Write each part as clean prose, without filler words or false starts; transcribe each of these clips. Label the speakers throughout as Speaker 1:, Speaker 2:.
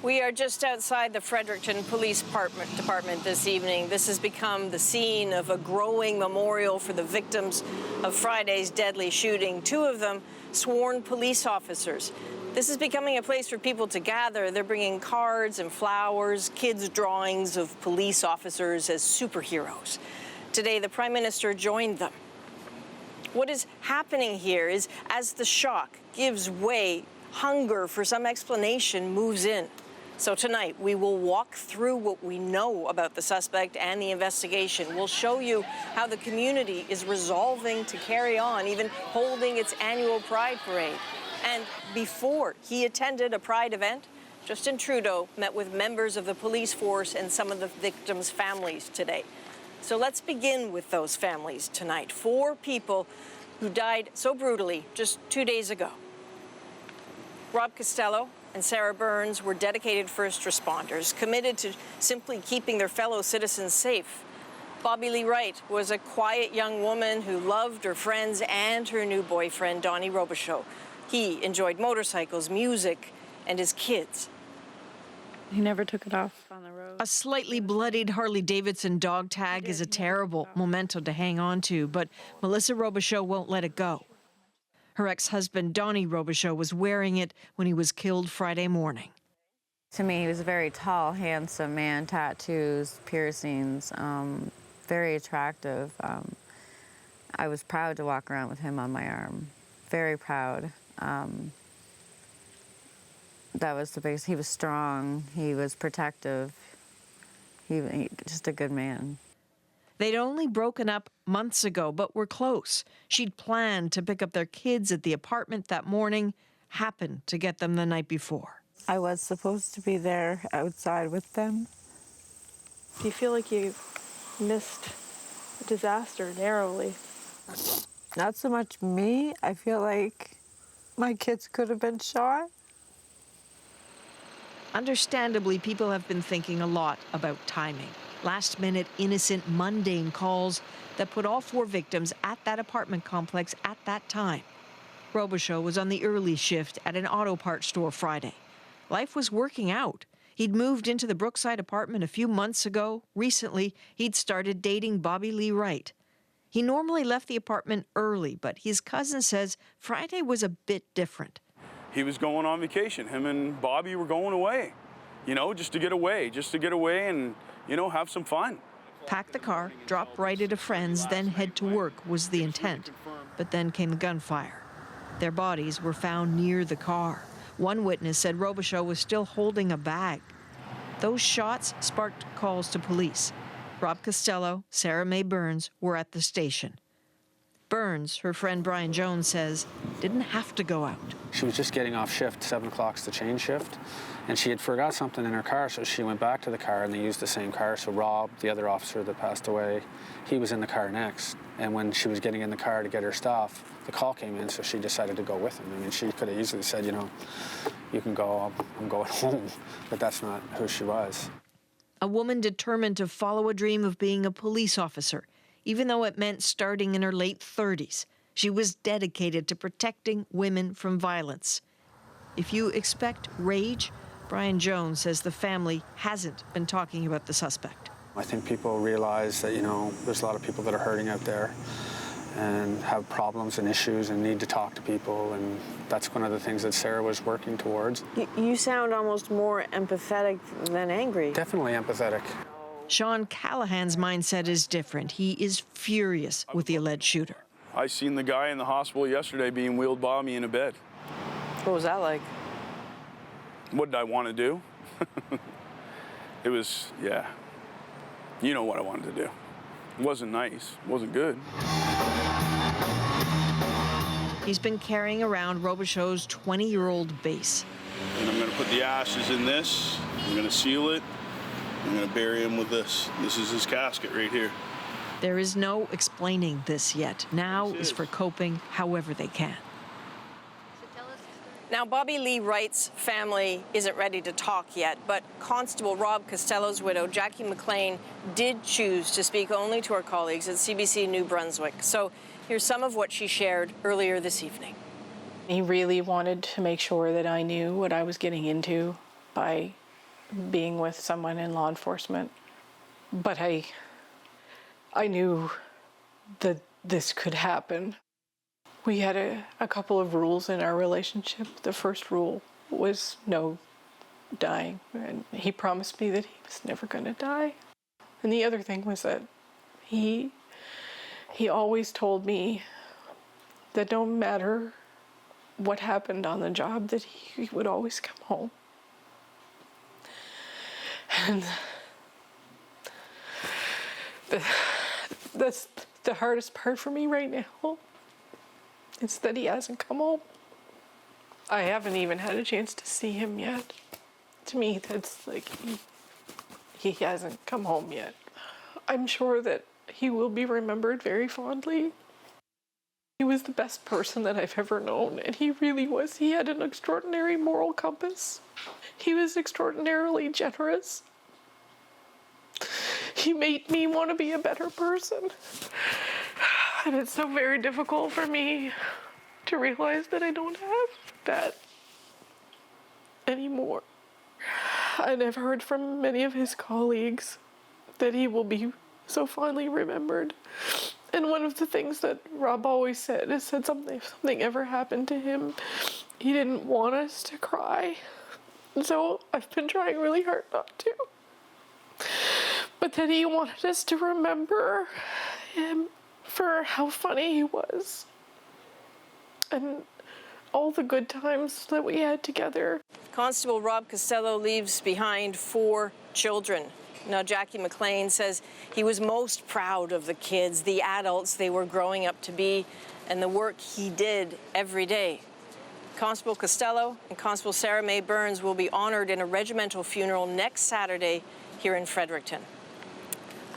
Speaker 1: We are just outside the Fredericton Police Department this evening. This has become the scene of a growing memorial for the victims of Friday's deadly shooting, two of them sworn police officers. This is becoming a place for people to gather. They're bringing cards and flowers, kids' drawings of police officers as superheroes. Today, the Prime Minister joined them. What is happening here is, as the shock gives way, hunger for some explanation moves in. So tonight, we will walk through what we know about the suspect and the investigation. We'll show you how the community is resolving to carry on, even holding its annual Pride Parade. And before he attended a Pride event, Justin Trudeau met with members of the police force and some of the victims' families today. So let's begin with those families tonight. 4 people who died so brutally just 2 days ago. Rob Costello and Sarah Burns were dedicated first responders, committed to simply keeping their fellow citizens safe. Bobby Lee Wright was a quiet young woman who loved her friends and her new boyfriend, Donnie Robichaud. He enjoyed motorcycles, music, and his kids.
Speaker 2: He never took it off on the road.
Speaker 3: A slightly bloodied Harley-Davidson dog tag is a terrible memento to hang on to, but Melissa Robichaud won't let it go. Her ex-husband, Donnie Robichaud, was wearing it when he was killed Friday morning.
Speaker 2: To me, he was a very tall, handsome man, tattoos, piercings, very attractive. I was proud to walk around with him on my arm, very proud. That was the biggest. He was strong, he was protective, he just a good man.
Speaker 3: They'd only broken up months ago, but were close. She'd planned to pick up their kids at the apartment that morning, happened to get them the night before.
Speaker 4: I was supposed to be there outside with them.
Speaker 5: Do you feel like you missed a disaster narrowly?
Speaker 4: Not so much me. I feel like my kids could have been shot.
Speaker 3: Understandably, people have been thinking a lot about timing. Last-minute, innocent, mundane calls that put all 4 victims at that apartment complex at that time. Robichaud was on the early shift at an auto parts store Friday. Life was working out. He'd moved into the Brookside apartment a few months ago. Recently, he'd started dating Bobby Lee Wright. He normally left the apartment early, but his cousin says Friday was a bit different.
Speaker 6: He was going on vacation. Him and Bobby were going away, just to get away and, have some fun.
Speaker 3: Pack the car, drop Wright at a friend's, then head to work was the intent. But then came the gunfire. Their bodies were found near the car. One witness said Robichaud was still holding a bag. Those shots sparked calls to police. Rob Costello, Sarah May Burns were at the station. Burns, her friend Brian Jones says, didn't have to go out.
Speaker 7: She was just getting off shift, 7 o'clock's the change shift, and she had forgot something in her car, so she went back to the car and they used the same car. So Rob, the other officer that passed away, he was in the car next. And when she was getting in the car to get her stuff, the call came in, so she decided to go with him. I mean, she could have easily said, you can go, I'm going home, but that's not who she was.
Speaker 3: A woman determined to follow a dream of being a police officer, even though it meant starting in her late 30s. She was dedicated to protecting women from violence. If you expect rage, Brian Jones says the family hasn't been talking about the suspect.
Speaker 7: I think people realize that, there's a lot of people that are hurting out there and have problems and issues and need to talk to people, and that's one of the things that Sarah was working towards.
Speaker 4: You sound almost more empathetic than angry.
Speaker 7: Definitely empathetic.
Speaker 3: Sean Callahan's mindset is different. He is furious with the alleged shooter.
Speaker 6: I seen the guy in the hospital yesterday being wheeled by me in a bed.
Speaker 4: What was that like?
Speaker 6: What did I want to do? It was, you know what I wanted to do. It wasn't nice, it wasn't good.
Speaker 3: He's been carrying around Robichaud's 20-year-old base.
Speaker 6: And I'm gonna put the ashes in this, I'm gonna seal it, I'm gonna bury him with this. This is his casket right here.
Speaker 3: There is no explaining this yet. Now is for coping however they can.
Speaker 1: Now, Bobby Lee Wright's family isn't ready to talk yet, but Constable Rob Costello's widow, Jackie McLean, did choose to speak only to our colleagues at CBC New Brunswick. So here's some of what she shared earlier this evening.
Speaker 5: He really wanted to make sure that I knew what I was getting into by being with someone in law enforcement, but I knew that this could happen. We had a couple of rules in our relationship. The first rule was no dying, and he promised me that he was never going to die. And the other thing was that he always told me that no matter what happened on the job, that he would always come home. And that's the hardest part for me right now. It's that he hasn't come home. I haven't even had a chance to see him yet. To me, that's like he hasn't come home yet. I'm sure that he will be remembered very fondly. He was the best person that I've ever known, and he really was. He had an extraordinary moral compass. He was extraordinarily generous. He made me want to be a better person. And it's so very difficult for me to realize that I don't have that anymore. And I've heard from many of his colleagues that he will be so fondly remembered. And one of the things that Rob always said is that if something ever happened to him, he didn't want us to cry. And so I've been trying really hard not to. But that he wanted us to remember him for how funny he was and all the good times that we had together.
Speaker 1: Constable Rob Costello leaves behind 4 children. Now, Jackie McLean says he was most proud of the kids, the adults they were growing up to be, and the work he did every day. Constable Costello and Constable Sarah Mae Burns will be honored in a regimental funeral next Saturday here in Fredericton.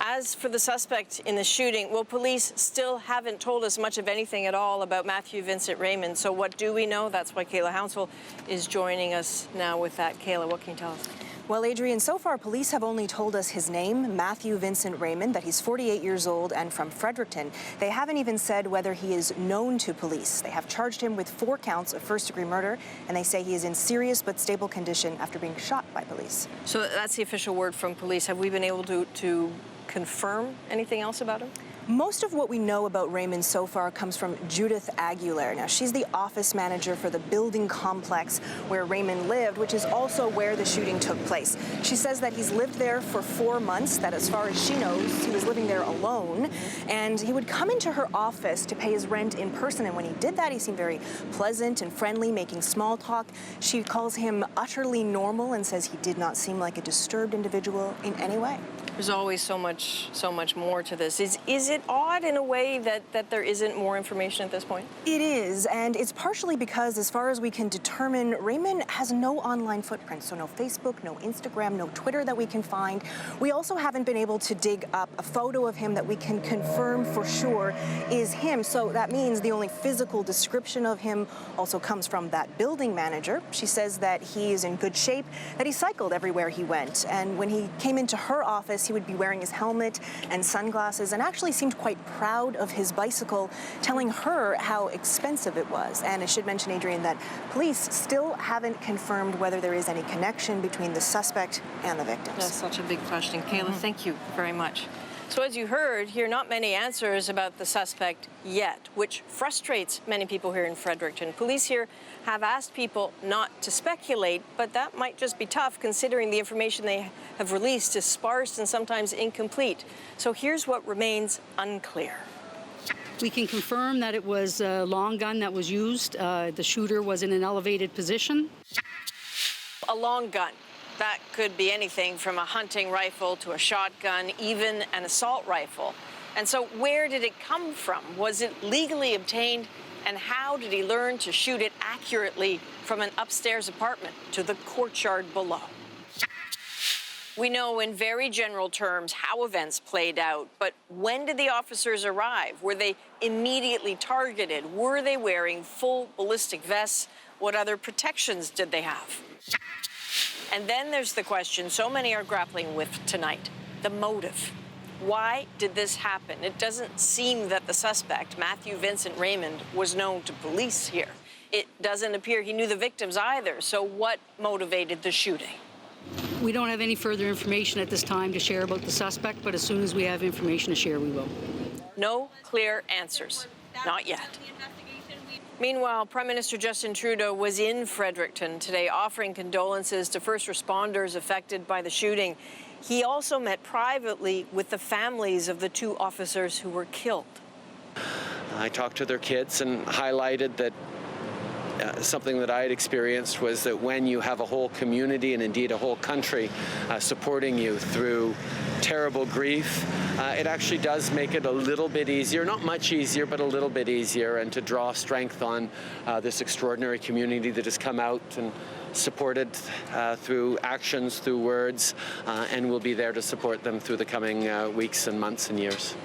Speaker 1: As for the suspect in the shooting, well, police still haven't told us much of anything at all about Matthew Vincent Raymond. So what do we know? That's why Kayla Hounsell is joining us now with that. Kayla, what can you tell us?
Speaker 8: Well, Adrienne, so far police have only told us his name, Matthew Vincent Raymond, that he's 48 years old and from Fredericton. They haven't even said whether he is known to police. They have charged him with 4 counts of first-degree murder, and they say he is in serious but stable condition after being shot by police.
Speaker 1: So that's the official word from police. Have we been able to confirm anything else about him?
Speaker 8: Most of what we know about Raymond so far comes from Judith Aguilar. Now, she's the office manager for the building complex where Raymond lived, which is also where the shooting took place. She says that he's lived there for 4 months, that as far as she knows, he was living there alone, and he would come into her office to pay his rent in person, and when he did that, he seemed very pleasant and friendly, making small talk. She calls him utterly normal and says he did not seem like a disturbed individual in any way.
Speaker 1: There's always so much more to this. Is it odd in a way that there isn't more information at this point?
Speaker 8: It is, and it's partially because, as far as we can determine, Raymond has no online footprint, so no Facebook, no Instagram, no Twitter that we can find. We also haven't been able to dig up a photo of him that we can confirm for sure is him, so that means the only physical description of him also comes from that building manager. She says that he is in good shape, that he cycled everywhere he went, and when he came into her office, he would be wearing his helmet and sunglasses and actually seemed quite proud of his bicycle, telling her how expensive it was. And I should mention, Adrienne, that police still haven't confirmed whether there is any connection between the suspect and the victims.
Speaker 1: That's such a big question. Kayla, thank you very much. So as you heard, here not many answers about the suspect yet, which frustrates many people here in Fredericton. Police here have asked people not to speculate, but that might just be tough considering the information they have released is sparse and sometimes incomplete. So here's what remains unclear.
Speaker 9: We can confirm that it was a long gun that was used. The shooter was in an elevated position.
Speaker 1: A long gun. That could be anything from a hunting rifle to a shotgun, even an assault rifle. And so where did it come from? Was it legally obtained? And how did he learn to shoot it accurately from an upstairs apartment to the courtyard below? We know in very general terms how events played out, but when did the officers arrive? Were they immediately targeted? Were they wearing full ballistic vests? What other protections did they have? And then there's the question so many are grappling with tonight, the motive. Why did this happen? It doesn't seem that the suspect, Matthew Vincent Raymond, was known to police here. It doesn't appear he knew the victims either. So what motivated the shooting?
Speaker 9: We don't have any further information at this time to share about the suspect, but as soon as we have information to share, we will.
Speaker 1: No clear answers. Not yet. Meanwhile, Prime Minister Justin Trudeau was in Fredericton today offering condolences to first responders affected by the shooting. He also met privately with the families of the 2 officers who were killed.
Speaker 10: I talked to their kids and highlighted that something that I had experienced was that when you have a whole community and indeed a whole country supporting you through terrible grief, it actually does make it a little bit easier, not much easier, but a little bit easier, and to draw strength on this extraordinary community that has come out and supported through actions, through words, and will be there to support them through the coming weeks and months and years.